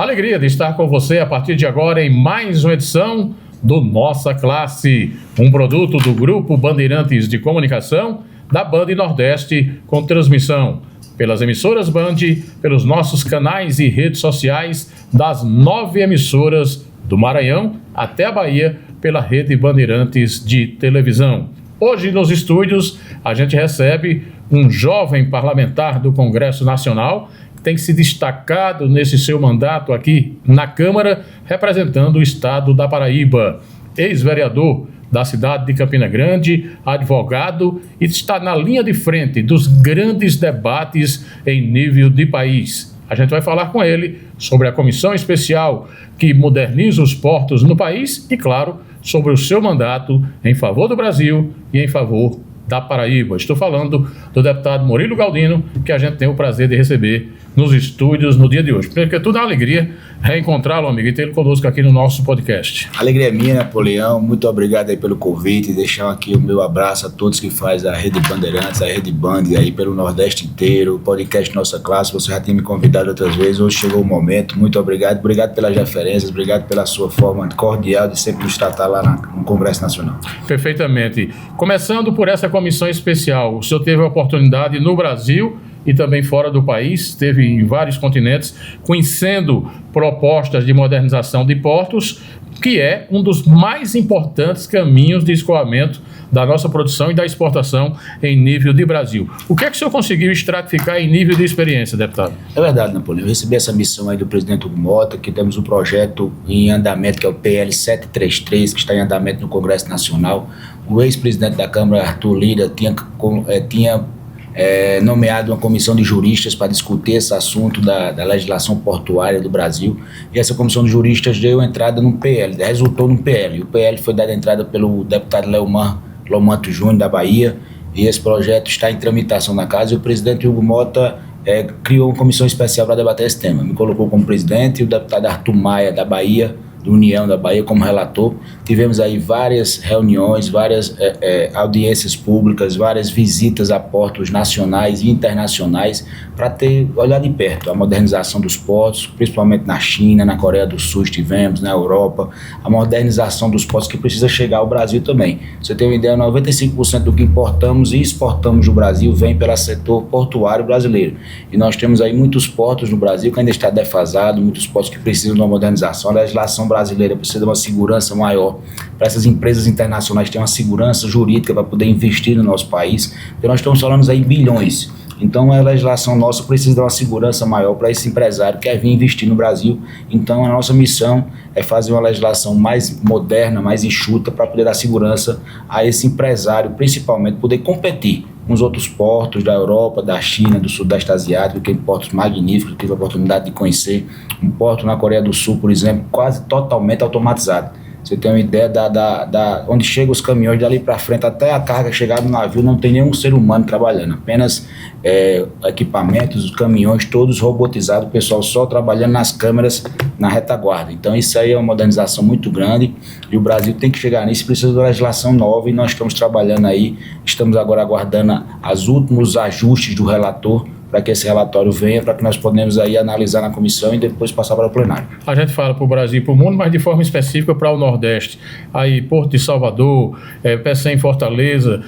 Alegria de estar com você a partir de agora em mais uma edição do Nossa Classe, um produto do Grupo Bandeirantes de Comunicação da Band Nordeste, com transmissão pelas emissoras Band, pelos nossos canais e redes sociais das 9 emissoras do Maranhão até a Bahia, pela Rede Bandeirantes de televisão. Hoje nos estúdios a gente recebe um jovem parlamentar do Congresso Nacional que tem se destacado nesse seu mandato aqui na Câmara, representando o estado da Paraíba, ex-vereador da cidade de Campina Grande, advogado, e está na linha de frente dos grandes debates em nível de país. A gente vai falar com ele sobre a comissão especial que moderniza os portos no país e, claro, sobre o seu mandato em favor do Brasil e em favor da Paraíba. Estou falando do deputado Murilo Galdino, que a gente tem o prazer de receber nos estúdios no dia de hoje. Porque tudo é uma alegria reencontrá-lo, amigo, e ter ele conosco aqui no nosso podcast. Alegria minha, Napoleão. Muito obrigado aí pelo convite. Deixar aqui o meu abraço a todos que fazem a Rede Bandeirantes, a Rede Band aí pelo Nordeste inteiro, o podcast Nossa Classe. Você já tinha me convidado outras vezes, hoje chegou o momento. Muito obrigado. Obrigado pelas referências, obrigado pela sua forma cordial de sempre nos tratar lá no Congresso Nacional. Perfeitamente. Começando por essa comissão especial, o senhor teve a oportunidade no Brasil e também fora do país, esteve em vários continentes, conhecendo propostas de modernização de portos, que é um dos mais importantes caminhos de escoamento da nossa produção e da exportação em nível de Brasil. O que é que o senhor conseguiu estratificar em nível de experiência, deputado? É verdade, Napoleão. Eu recebi essa missão aí do presidente Hugo Mota, que temos um projeto em andamento, que é o PL 733, que está em andamento no Congresso Nacional. O ex-presidente da Câmara, Arthur Lira, tinha nomeado uma comissão de juristas para discutir esse assunto da legislação portuária do Brasil, e essa comissão de juristas deu entrada no PL, resultou no PL. O PL foi dado entrada pelo deputado Leomanto Júnior, da Bahia, e esse projeto está em tramitação na casa, e o presidente Hugo Mota criou uma comissão especial para debater esse tema. Me colocou como presidente, e o deputado Arthur Maia, da Bahia, do União da Bahia, como relator. Tivemos aí várias reuniões, várias audiências públicas, várias visitas a portos nacionais e internacionais para olhar de perto a modernização dos portos, principalmente na China, na Coreia do Sul estivemos, na Europa, a modernização dos portos que precisa chegar ao Brasil também. Você tem uma ideia, 95% do que importamos e exportamos do Brasil vem pelo setor portuário brasileiro. E nós temos aí muitos portos no Brasil que ainda está defasado, muitos portos que precisam de uma modernização. A legislação brasileira precisa de uma segurança maior para essas empresas internacionais terem uma segurança jurídica para poder investir no nosso país, porque nós estamos falando aí em bilhões. Então a legislação nossa precisa de uma segurança maior para esse empresário que quer vir investir no Brasil. Então a nossa missão é fazer uma legislação mais moderna, mais enxuta, para poder dar segurança a esse empresário, principalmente poder competir com os outros portos da Europa, da China, do Sudeste Asiático, que tem portos magníficos. Eu tive a oportunidade de conhecer um porto na Coreia do Sul, por exemplo, quase totalmente automatizado. Você tem uma ideia onde chegam os caminhões dali para frente, até a carga chegar no navio, não tem nenhum ser humano trabalhando, apenas equipamentos, os caminhões todos robotizados, o pessoal só trabalhando nas câmeras na retaguarda. Então isso aí é uma modernização muito grande e o Brasil tem que chegar nisso, precisa de uma legislação nova, e nós estamos trabalhando aí, estamos agora aguardando os últimos ajustes do relator para que esse relatório venha, para que nós podemos aí analisar na comissão e depois passar para o plenário. A gente fala para o Brasil e para o mundo, mas de forma específica para o Nordeste. Aí Porto de Salvador, Pecém em Fortaleza,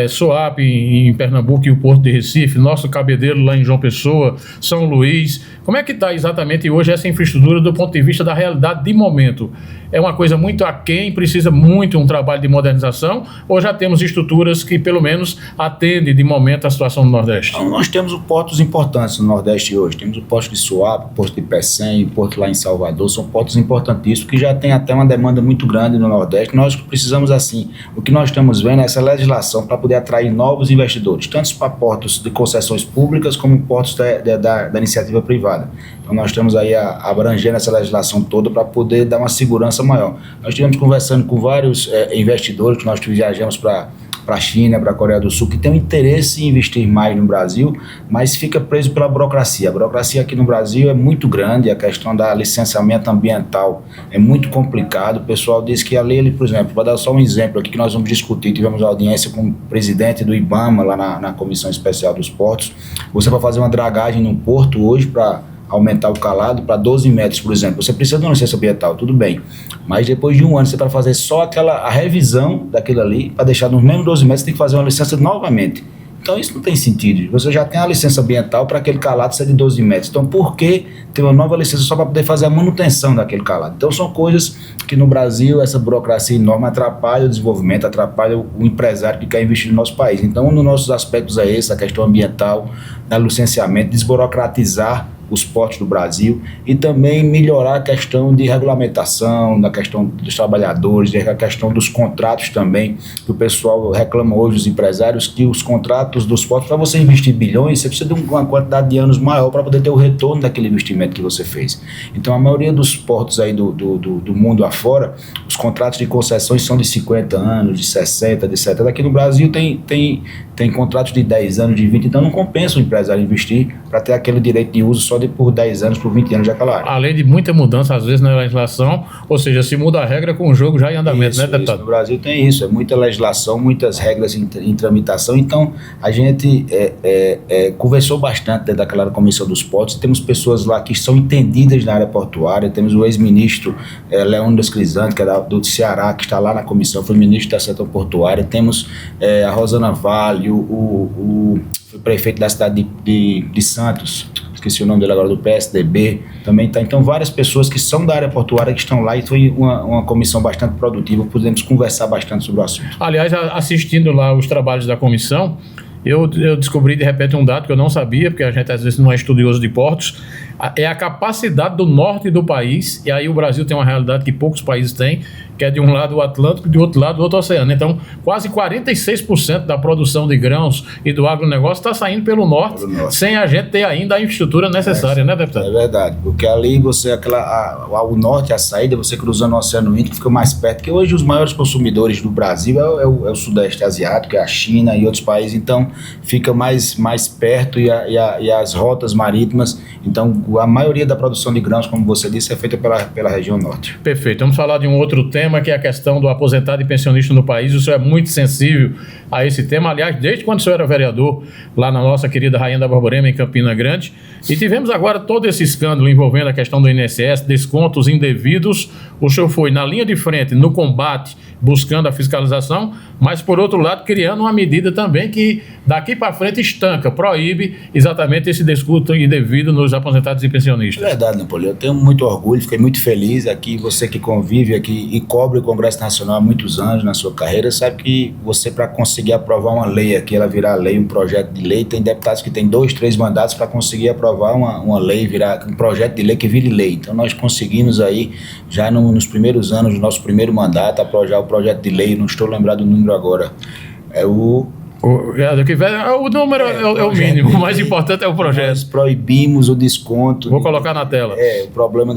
Suape em Pernambuco e o Porto de Recife, nosso Cabedelo lá em João Pessoa, São Luís. Como é que está exatamente hoje essa infraestrutura do ponto de vista da realidade de momento? É uma coisa muito aquém, precisa muito um trabalho de modernização, ou já temos estruturas que pelo menos atendem de momento a situação do Nordeste? Então, nós temos portos importantes no Nordeste hoje. Temos o porto de Suape, o porto de Pecém, o porto lá em Salvador. São portos importantíssimos que já tem até uma demanda muito grande no Nordeste. Nós precisamos, assim, o que nós estamos vendo é essa legislação para poder atrair novos investidores, tanto para portos de concessões públicas como portos da iniciativa privada. Então nós estamos aí abrangendo essa legislação toda para poder dar uma segurança maior. Nós estivemos conversando com vários investidores que nós viajamos para a China, para a Coreia do Sul, que tem um interesse em investir mais no Brasil, mas fica preso pela burocracia. A burocracia aqui no Brasil é muito grande, a questão da licenciamento ambiental é muito complicado. O pessoal diz que a lei, por exemplo, vou dar só um exemplo aqui que nós vamos discutir, tivemos audiência com o presidente do IBAMA lá na Comissão Especial dos Portos. Você vai fazer uma dragagem no porto hoje para aumentar o calado para 12 metros, por exemplo. Você precisa de uma licença ambiental, tudo bem. Mas depois de um ano, você para fazer só a revisão daquilo ali, para deixar nos mesmos 12 metros, você tem que fazer uma licença novamente. Então isso não tem sentido. Você já tem a licença ambiental para aquele calado ser de 12 metros. Então por que ter uma nova licença só para poder fazer a manutenção daquele calado? Então são coisas que no Brasil essa burocracia enorme atrapalha o desenvolvimento, atrapalha o empresário que quer investir no nosso país. Então um dos nossos aspectos é esse, a questão ambiental, da licenciamento, desburocratizar os portos do Brasil e também melhorar a questão de regulamentação, da questão dos trabalhadores, a questão dos contratos também, que o pessoal reclama hoje, os empresários, que os contratos dos portos, para você investir bilhões, você precisa de uma quantidade de anos maior para poder ter o retorno daquele investimento que você fez. Então a maioria dos portos aí do mundo afora, os contratos de concessões são de 50 anos, de 60, de 70. Aqui no Brasil tem contratos de 10 anos, de 20, então não compensa o empresário investir para ter aquele direito de uso só por 10 anos, por 20 anos daquela área. Além de muita mudança, às vezes, na legislação, ou seja, se muda a regra com o jogo já em andamento, né, deputado? No Brasil tem isso, é muita legislação, muitas regras em tramitação, então a gente conversou bastante dentro daquela comissão dos portos, temos pessoas lá que são entendidas na área portuária, temos o ex-ministro Leônidas Crisanti, que é do Ceará, que está lá na comissão, foi ministro da seção portuária, temos a Rosana Vale, o prefeito da cidade de Santos, esqueci o nome dele agora, do PSDB, também está. Então, várias pessoas que são da área portuária que estão lá, e foi uma comissão bastante produtiva, podemos conversar bastante sobre o assunto. Aliás, assistindo lá os trabalhos da comissão, eu descobri de repente um dado que eu não sabia, porque a gente às vezes não é estudioso de portos, é a capacidade do norte do país, e aí o Brasil tem uma realidade que poucos países têm, que é de um lado o Atlântico e do outro lado o outro oceano. Então, quase 46% da produção de grãos e do agronegócio está saindo pelo norte, sem a gente ter ainda a infraestrutura necessária, né, deputado? É verdade, porque ali o norte, a saída, você cruzando o Oceano Índico, fica mais perto, porque hoje os maiores consumidores do Brasil é o Sudeste Asiático, é a China e outros países, então fica mais perto e as rotas marítimas, então a maioria da produção de grãos, como você disse, é feita pela região norte. Perfeito, vamos falar de um outro tema, que é a questão do aposentado e pensionista no país. O senhor é muito sensível a esse tema, aliás, desde quando o senhor era vereador lá na nossa querida Rainha da Borborema, em Campina Grande, e tivemos agora todo esse escândalo envolvendo a questão do INSS, descontos indevidos. O senhor foi na linha de frente no combate, buscando a fiscalização, mas por outro lado criando uma medida também que daqui para frente estanca, proíbe exatamente esse desconto indevido nos aposentados e pensionistas. É verdade, Napoleão, eu tenho muito orgulho, fiquei muito feliz aqui, você que convive aqui e cobre o Congresso Nacional há muitos anos na sua carreira, sabe que você, para conseguir aprovar uma lei aqui, ela virar lei, um projeto de lei, tem deputados que têm 2, 3 mandatos para conseguir aprovar uma lei, virar um projeto de lei que vire lei. Então nós conseguimos aí, já nos primeiros anos do nosso primeiro mandato, aprovar o projeto de lei, não estou lembrado do número agora, o número é o mínimo, o mais importante é o projeto. Nós proibimos o desconto. Vou colocar na tela. O problema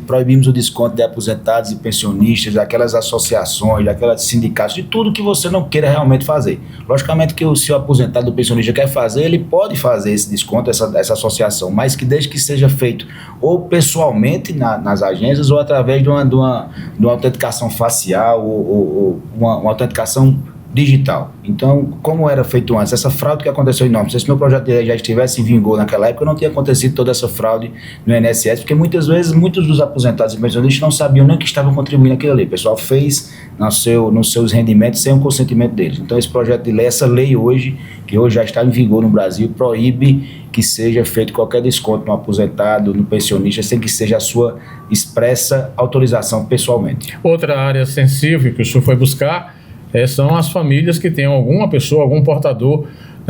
proibimos o desconto de aposentados e pensionistas, daquelas associações, daquelas sindicatos, de tudo que você não queira realmente fazer. Logicamente que se o aposentado ou pensionista quer fazer, ele pode fazer esse desconto, essa associação, mas que desde que seja feito ou pessoalmente nas agências ou através de uma autenticação facial ou uma autenticação digital. Então, como era feito antes, essa fraude que aconteceu enorme, se esse meu projeto de lei já estivesse em vigor naquela época, não tinha acontecido toda essa fraude no INSS, porque muitas vezes, muitos dos aposentados e pensionistas não sabiam nem que estavam contribuindo naquilo ali. O pessoal fez nos seus rendimentos sem o consentimento deles. Então, esse projeto de lei, essa lei hoje, que hoje já está em vigor no Brasil, proíbe que seja feito qualquer desconto no aposentado, no pensionista, sem que seja a sua expressa autorização pessoalmente. Outra área sensível que o senhor foi buscar são as famílias que tenham alguma pessoa, algum portador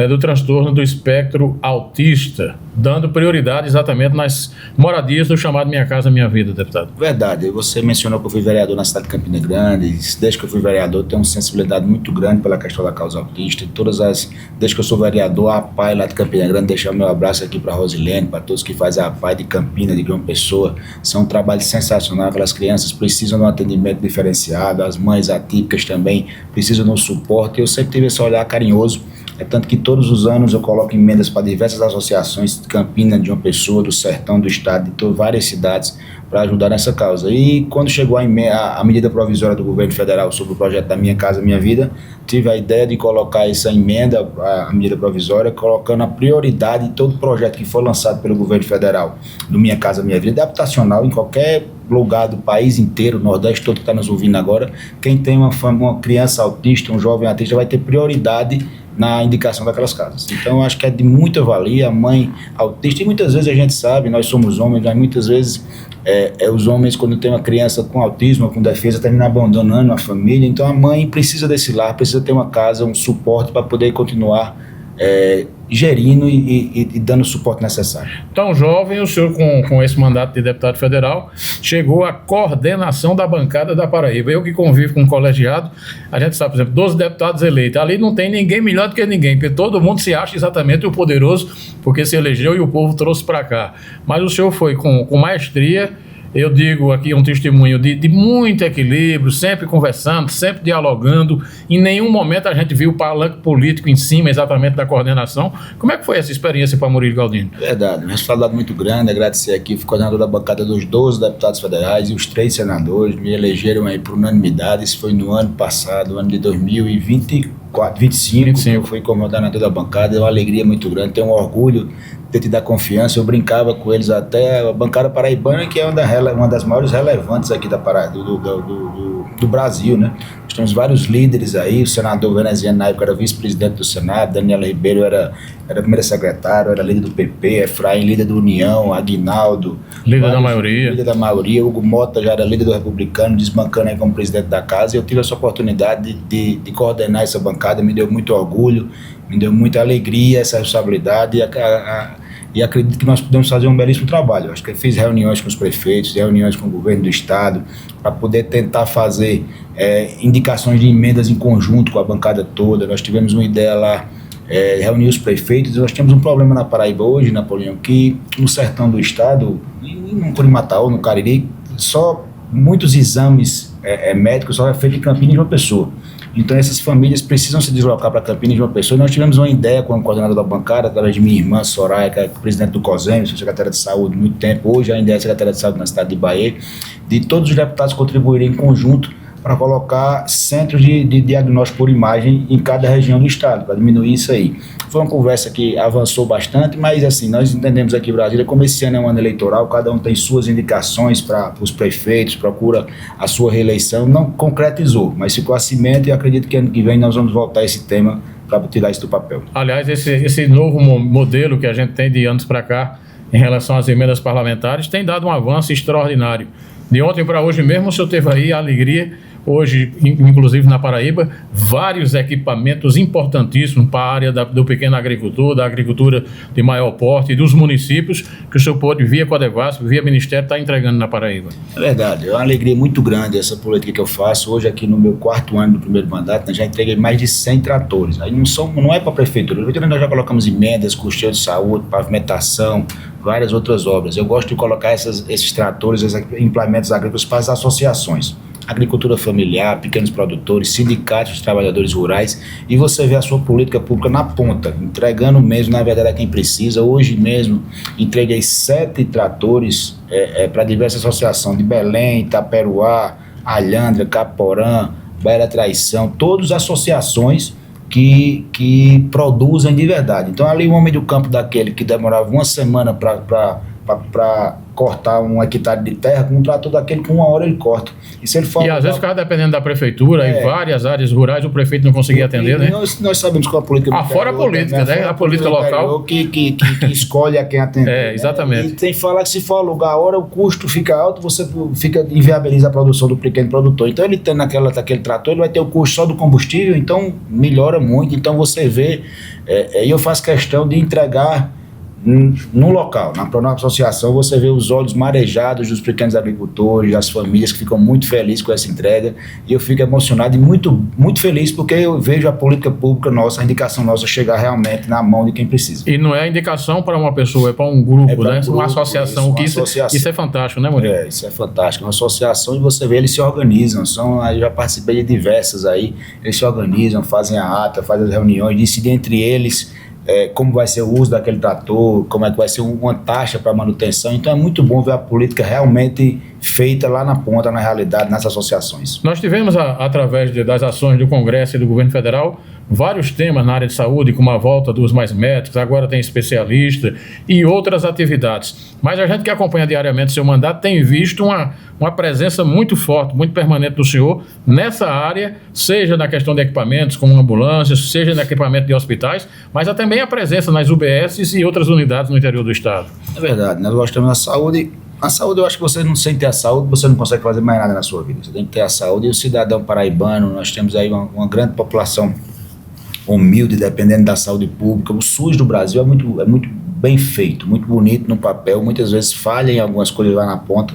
do transtorno do espectro autista, dando prioridade exatamente nas moradias do chamado Minha Casa Minha Vida, deputado. Verdade, você mencionou que eu fui vereador na cidade de Campina Grande, desde que eu fui vereador eu tenho uma sensibilidade muito grande pela questão da causa autista, desde que eu sou vereador, a APAE lá de Campina Grande, deixar meu abraço aqui para a Rosilene, para todos que fazem a APAE de Campina, de João Pessoa, são um trabalho sensacional, aquelas crianças precisam de um atendimento diferenciado, as mães atípicas também precisam de um suporte, eu sempre tive esse olhar carinhoso. É tanto que todos os anos eu coloco emendas para diversas associações de Campina, de João Pessoa, do Sertão, do Estado, de várias cidades, ajudar nessa causa. E quando chegou a medida provisória do governo federal sobre o projeto da Minha Casa Minha Vida, tive a ideia de colocar essa emenda, a medida provisória, colocando a prioridade em todo projeto que for lançado pelo governo federal do Minha Casa Minha Vida, adaptacional em qualquer lugar do país inteiro, Nordeste todo que está nos ouvindo agora. Quem tem uma criança autista, um jovem autista, vai ter prioridade na indicação daquelas casas. Então, eu acho que é de muita valia a mãe autista, e muitas vezes a gente sabe, nós somos homens, mas muitas vezes os homens, quando tem uma criança com autismo, com defesa, terminam abandonando a família. Então, a mãe precisa desse lar, precisa ter uma casa, um suporte para poder continuar gerindo e dando o suporte necessário. Então, jovem, o senhor com esse mandato de deputado federal chegou à coordenação da bancada da Paraíba. Eu que convivo com um colegiado, a gente sabe, por exemplo, 12 deputados eleitos, ali não tem ninguém melhor do que ninguém, porque todo mundo se acha exatamente o poderoso, porque se elegeu e o povo trouxe para cá. Mas o senhor foi com maestria. Eu digo aqui um testemunho de muito equilíbrio, sempre conversando, sempre dialogando. Em nenhum momento a gente viu o palanque político em cima exatamente da coordenação. Como é que foi essa experiência para Murilo Galdino? Verdade, um resultado muito grande. Agradecer aqui, fui coordenador da bancada dos 12 deputados federais e os 3 senadores me elegeram aí por unanimidade. Isso foi no ano passado, ano de 2025, que eu fui coordenador da bancada. É uma alegria muito grande, tenho um orgulho de te dar confiança. Eu brincava com eles até a bancada paraibana, que é uma das maiores relevantes aqui da do Brasil, né? Nós temos vários líderes aí, o senador veneziano na época era vice-presidente do Senado, Daniela Ribeiro era primeiro secretário, era líder do PP, Efraim, líder do União, Aguinaldo, líder da maioria, Hugo Mota já era líder do Republicano, desbancando aí como presidente da casa, e eu tive essa oportunidade de coordenar essa bancada, me deu muito orgulho, me deu muita alegria essa responsabilidade, e acredito que nós podemos fazer um belíssimo trabalho. Acho que eu fiz reuniões com os prefeitos, reuniões com o governo do estado, para poder tentar fazer indicações de emendas em conjunto com a bancada toda. Nós tivemos uma ideia lá, reunir os prefeitos. Nós temos um problema na Paraíba hoje, Napoleão, que no sertão do estado, no Curimataú, no Cariri, só muitos exames médicos só é feito em Campinas e João Pessoa. Então essas famílias precisam se deslocar para Campinas e João Pessoa. Nós tivemos uma ideia com o coordenador da bancada, através de minha irmã Soraya, que é presidente do COSEM, sou secretária de saúde há muito tempo, hoje ainda é secretária de saúde na cidade de Bahia, de todos os deputados contribuírem em conjunto para colocar centros de diagnóstico por imagem em cada região do estado, para diminuir isso aí. Foi uma conversa que avançou bastante, mas assim, nós entendemos aqui em Brasília, como esse ano é um ano eleitoral, cada um tem suas indicações para os prefeitos, procura a sua reeleição, não concretizou, mas ficou a cimento, e acredito que ano que vem nós vamos voltar a esse tema para tirar isso do papel. Aliás, esse novo modelo que a gente tem de anos para cá, em relação às emendas parlamentares, tem dado um avanço extraordinário. De ontem para hoje mesmo, o senhor teve aí a alegria, hoje, inclusive na Paraíba, vários equipamentos importantíssimos para a área do pequeno agricultor, da agricultura de maior porte e dos municípios, que o senhor pôde, via Codevasf, via Ministério, estar entregando na Paraíba. É verdade, é uma alegria muito grande essa política que eu faço. Hoje, aqui no meu 4º ano do primeiro mandato, eu já entreguei mais de 100 tratores. Aí não é para a prefeitura. Nós já colocamos emendas, custeio de saúde, pavimentação, várias outras obras. Eu gosto de colocar esses tratores, esses implementos agrícolas para as associações. Agricultura familiar, pequenos produtores, sindicatos de trabalhadores rurais, e você vê a sua política pública na ponta, entregando mesmo, na verdade, a quem precisa. Hoje mesmo, entreguei 7 tratores para diversas associações de Belém, Itaperuá, Alhandra, Caporã, Baía da Traição, todas associações que produzem de verdade. Então, ali o homem do campo daquele que demorava uma semana para cortar um hectare de terra, com um trator daquele, com 1 hora ele corta. E se ele for às vezes ficava dependendo da prefeitura, e várias áreas rurais o prefeito não conseguia atender, né? Nós sabemos qual a política do fora a política, né? A política local. Que escolhe a quem atender. Exatamente. E tem que falar que se for alugar a hora, o custo fica alto, você inviabiliza a produção do pequeno produtor. Então ele tem aquele trator, ele vai ter o custo só do combustível, então melhora muito. Então você vê, e eu faço questão de entregar no local, na associação, você vê os olhos marejados dos pequenos agricultores, das famílias que ficam muito felizes com essa entrega, e eu fico emocionado e muito, muito feliz, porque eu vejo a política pública nossa, a indicação nossa chegar realmente na mão de quem precisa. E não é indicação para uma pessoa, é para um grupo, né? Uma associação. Isso é fantástico, né, Murilo? Isso é fantástico. Uma associação, e você vê, eles se organizam, eu já participei de diversas aí, eles se organizam, fazem a ata, fazem as reuniões, decidem entre eles como vai ser o uso daquele trator, como é que vai ser uma taxa para manutenção. Então é muito bom ver a política realmente feita lá na ponta, na realidade, nas associações. Nós tivemos, através das ações do Congresso e do Governo Federal, vários temas na área de saúde, como a volta dos mais médicos, agora tem especialista e outras atividades. Mas a gente que acompanha diariamente seu mandato tem visto uma presença muito forte, muito permanente do senhor nessa área, seja na questão de equipamentos, como ambulâncias, seja no equipamento de hospitais, mas até também a presença nas UBSs e outras unidades no interior do estado. É verdade, nós gostamos da saúde. A saúde, eu acho que você não, sem ter a saúde, você não consegue fazer mais nada na sua vida. Você tem que ter a saúde. E o cidadão paraibano, nós temos aí uma grande população humilde, dependendo da saúde pública. O SUS do Brasil é muito bem feito, muito bonito no papel. Muitas vezes falha em algumas coisas lá na ponta,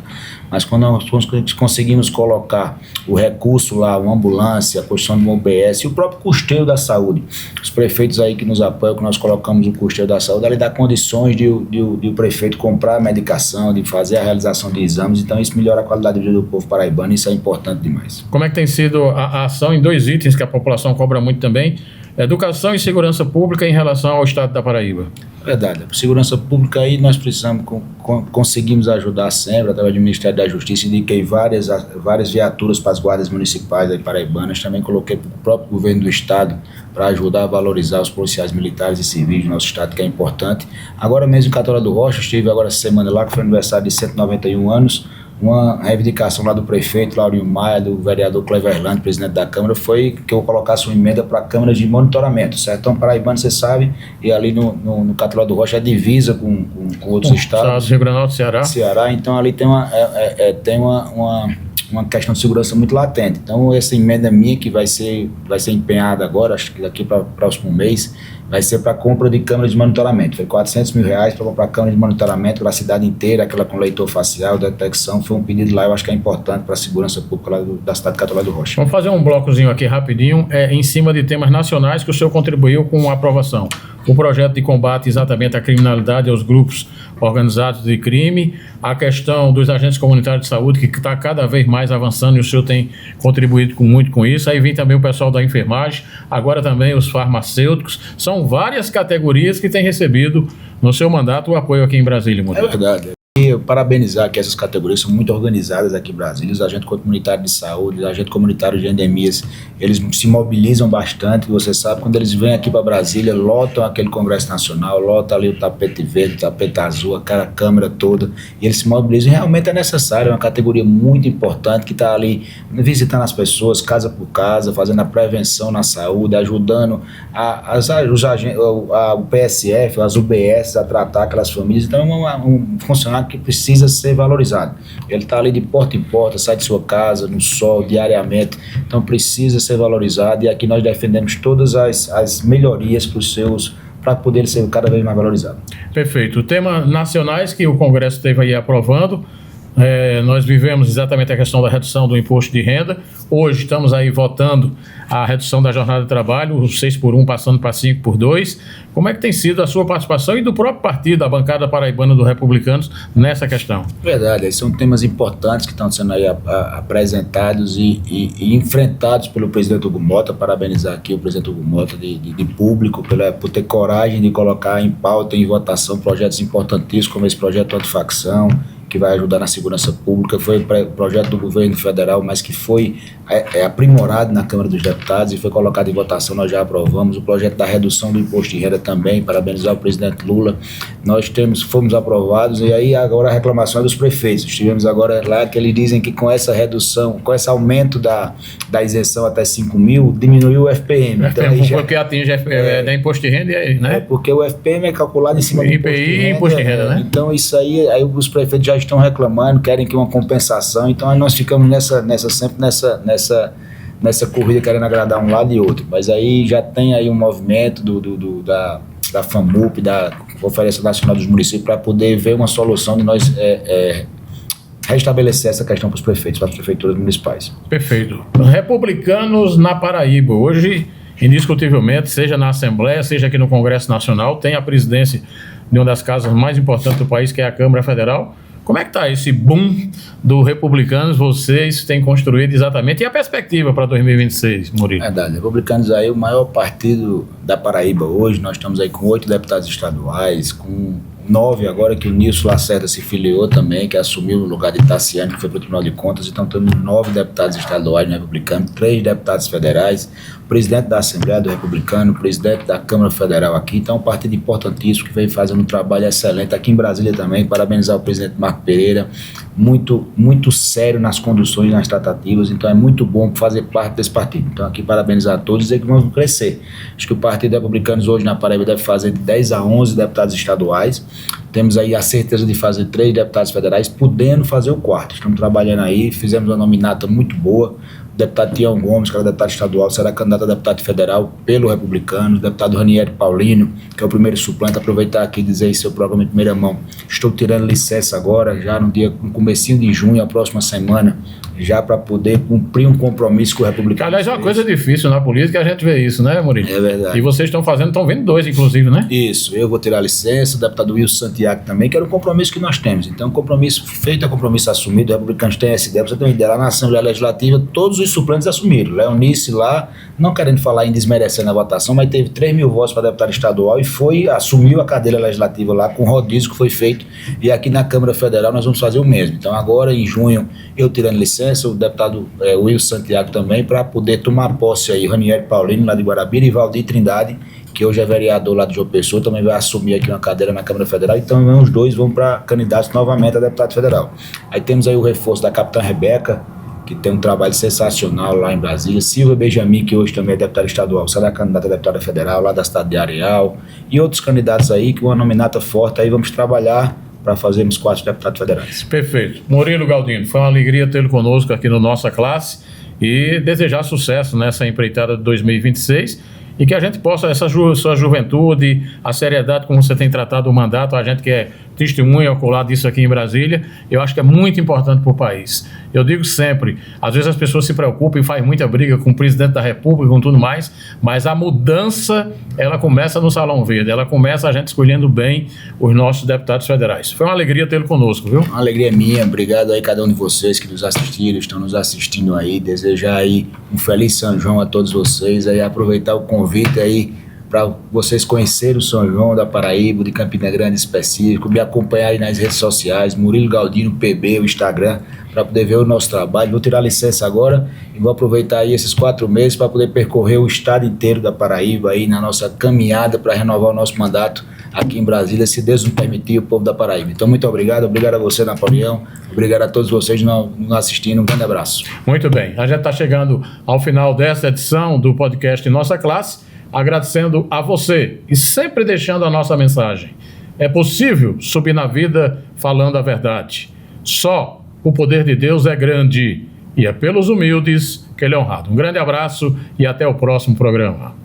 mas quando nós conseguimos colocar o recurso lá, uma ambulância, a construção de uma UBS e o próprio custeio da saúde, os prefeitos aí que nos apoiam, que nós colocamos o custeio da saúde, ele dá condições de o prefeito comprar a medicação, de fazer a realização de exames. Então isso melhora a qualidade de vida do povo paraibano, isso é importante demais. Como é que tem sido a ação em 2 itens que a população cobra muito também? Educação e segurança pública em relação ao estado da Paraíba. Verdade. A segurança pública aí nós precisamos, conseguimos ajudar sempre, através do Ministério da Justiça, indiquei várias viaturas para as guardas municipais aí paraibanas, também coloquei para o próprio governo do estado para ajudar a valorizar os policiais militares e civis do nosso estado, que é importante. Agora mesmo em Catolé do Rocha, estive agora essa semana lá, que foi aniversário de 191 anos, uma reivindicação lá do prefeito Laurinho Maia, do vereador Cleverland, presidente da Câmara, foi que eu colocasse uma emenda para a Câmara de monitoramento. O Sertão Paraibano, você sabe, e ali no Catolé do Rocha é divisa com outros estados. Rio Grande do Sul, Ceará, então ali tem uma questão de segurança muito latente. Então essa emenda minha que vai ser empenhada agora, acho que daqui para o próximo mês, vai ser para compra de câmeras de monitoramento. Foi R$400 mil para comprar câmera de monitoramento para a cidade inteira, aquela com leitor facial, detecção. Foi um pedido lá, eu acho que é importante para a segurança pública lá da cidade de Catolé do Rocha. Vamos fazer um blocozinho aqui rapidinho, em cima de temas nacionais que o senhor contribuiu com a aprovação. O projeto de combate exatamente à criminalidade e aos grupos organizados de crime, a questão dos agentes comunitários de saúde, que está cada vez mais avançando e o senhor tem contribuído muito com isso. Aí vem também o pessoal da enfermagem, agora também os farmacêuticos. São várias categorias que têm recebido no seu mandato o apoio aqui em Brasília. É verdade. E parabenizar que essas categorias são muito organizadas aqui em Brasília. Os agentes comunitários de saúde, os agentes comunitários de endemias, eles se mobilizam bastante. Você sabe, quando eles vêm aqui para Brasília, lotam aquele Congresso Nacional, lotam ali o tapete verde, o tapete azul, aquela câmera toda, e eles se mobilizam. E realmente é necessário, é uma categoria muito importante que está ali visitando as pessoas, casa por casa, fazendo a prevenção na saúde, ajudando o PSF, as UBS a tratar aquelas famílias. Então é um funcionário que precisa ser valorizado. Ele está ali de porta em porta, sai de sua casa, no sol, diariamente, então precisa ser valorizado, e aqui nós defendemos todas as melhorias para poder ser cada vez mais valorizado. Perfeito. Temas nacionais que o Congresso esteve aí aprovando, nós vivemos exatamente a questão da redução do imposto de renda. Hoje estamos aí votando a redução da jornada de trabalho, o 6x1 passando para 5x2. Como é que tem sido a sua participação e do próprio partido, a bancada paraibana dos Republicanos, nessa questão? Verdade, esses são temas importantes que estão sendo aí apresentados e enfrentados pelo presidente Hugo Mota. Parabenizar aqui o presidente Hugo Mota de público por ter coragem de colocar em pauta e em votação projetos importantíssimos como esse projeto antifacção, que vai ajudar na segurança pública. Foi um projeto do governo federal, mas que foi aprimorado na Câmara dos Deputados e foi colocado em votação, nós já aprovamos. O projeto da redução do imposto de renda também, parabenizar o presidente Lula. Fomos aprovados, e aí agora a reclamação é dos prefeitos. Estivemos agora lá que eles dizem que com essa redução, com esse aumento da isenção até 5 mil, diminuiu o FPM. Então, porque atinge da imposto de renda, né? Porque o FPM é calculado em cima do IPI e imposto de renda, né? Então isso aí os prefeitos já estão reclamando, querem que uma compensação. Então nós ficamos sempre nessa corrida, querendo agradar um lado e outro. Mas aí já tem aí um movimento da FAMUP, da Conferência Nacional dos Municípios, para poder ver uma solução de nós restabelecer essa questão para os prefeitos, para as prefeituras municipais. Perfeito. Republicanos na Paraíba. Hoje, indiscutivelmente, seja na Assembleia, seja aqui no Congresso Nacional, tem a presidência de uma das casas mais importantes do país, que é a Câmara Federal. Como é que está esse boom do Republicanos, vocês têm construído exatamente, e a perspectiva para 2026, Murilo? Verdade, Republicanos aí, o maior partido da Paraíba hoje, nós estamos aí com 8 deputados estaduais, com 9 agora que o Nilson Lacerda se filiou também, que assumiu o lugar de Tassiano, que foi para o Tribunal de Contas. Então temos 9 deputados estaduais no Republicano, 3 deputados federais, o presidente da Assembleia do Republicano, o presidente da Câmara Federal aqui. Então é um partido importantíssimo que vem fazendo um trabalho excelente aqui em Brasília também. Parabenizar o presidente Marco Pereira, muito sério nas conduções, nas tratativas. Então é muito bom fazer parte desse partido. Então aqui parabenizar a todos e dizer que vamos crescer. Acho que o Partido Republicanos hoje na Paraíba deve fazer de 10 a 11 deputados estaduais. Temos aí a certeza de fazer 3 deputados federais, podendo fazer o 4º. Estamos trabalhando aí, fizemos uma nominata muito boa. O deputado Tião Gomes, que era deputado estadual, será candidato a deputado federal pelo Republicano. O deputado Ranieri Paulino, que é o primeiro suplente. Aproveitar aqui e dizer em seu programa em primeira mão. Estou tirando licença agora, já no comecinho de junho, a próxima semana, já para poder cumprir um compromisso com o Republicano. Aliás, é uma coisa difícil na política, a gente vê isso, né, Murilo? É verdade. E vocês estão vendo 2, inclusive, né? Isso, eu vou tirar licença, o deputado Wilson Santiago também, que era um compromisso que nós temos. Então, compromisso feito, é compromisso assumido, o Republicanos tem essa ideia. Você tem uma ideia, lá na Assembleia Legislativa, todos os suplentes assumiram. Leonice lá, não querendo falar em desmerecendo a votação, mas teve 3 mil votos para deputado estadual e assumiu a cadeira legislativa lá com o rodízio que foi feito. E aqui na Câmara Federal nós vamos fazer o mesmo. Então, agora, em junho, eu tirando licença, o deputado Wilson Santiago também, para poder tomar posse aí, Ranieri Paulino, lá de Guarabira, e Valdir Trindade, que hoje é vereador lá de João Pessoa, também vai assumir aqui uma cadeira na Câmara Federal. Então, os dois vão para candidatos novamente a deputado federal. Aí temos aí o reforço da capitã Rebeca, que tem um trabalho sensacional lá em Brasília. Silvia Benjamin, que hoje também é deputada estadual, será candidata a deputada federal lá da cidade de Areal. E outros candidatos aí, que uma nominata forte, aí vamos trabalhar para fazermos 4 deputados federais. Perfeito. Murilo Galdino, foi uma alegria tê-lo conosco aqui no Nossa Classe e desejar sucesso nessa empreitada de 2026 e que a gente possa, essa sua juventude, a seriedade como você tem tratado o mandato, a gente que é testemunha ocular disso aqui em Brasília, eu acho que é muito importante para o país. Eu digo sempre, às vezes as pessoas se preocupam e fazem muita briga com o presidente da República, com tudo mais, mas a mudança, ela começa no Salão Verde, ela começa a gente escolhendo bem os nossos deputados federais. Foi uma alegria tê-lo conosco, viu? Uma alegria minha, obrigado aí cada um de vocês que nos assistiram, estão nos assistindo aí, desejar aí um feliz São João a todos vocês, aí aproveitar o convite aí para vocês conhecerem o São João da Paraíba, de Campina Grande específico, me acompanharem nas redes sociais, Murilo Galdino PB, o Instagram, para poder ver o nosso trabalho. Vou tirar licença agora e vou aproveitar aí esses 4 meses para poder percorrer o estado inteiro da Paraíba aí na nossa caminhada para renovar o nosso mandato aqui em Brasília, se Deus nos permitir, o povo da Paraíba. Então, muito obrigado a você, Napoleão, obrigado a todos vocês nos assistindo, um grande abraço. Muito bem, a gente está chegando ao final desta edição do podcast Nossa Classe, agradecendo a você e sempre deixando a nossa mensagem. É possível subir na vida falando a verdade. Só o poder de Deus é grande e é pelos humildes que ele é honrado. Um grande abraço e até o próximo programa.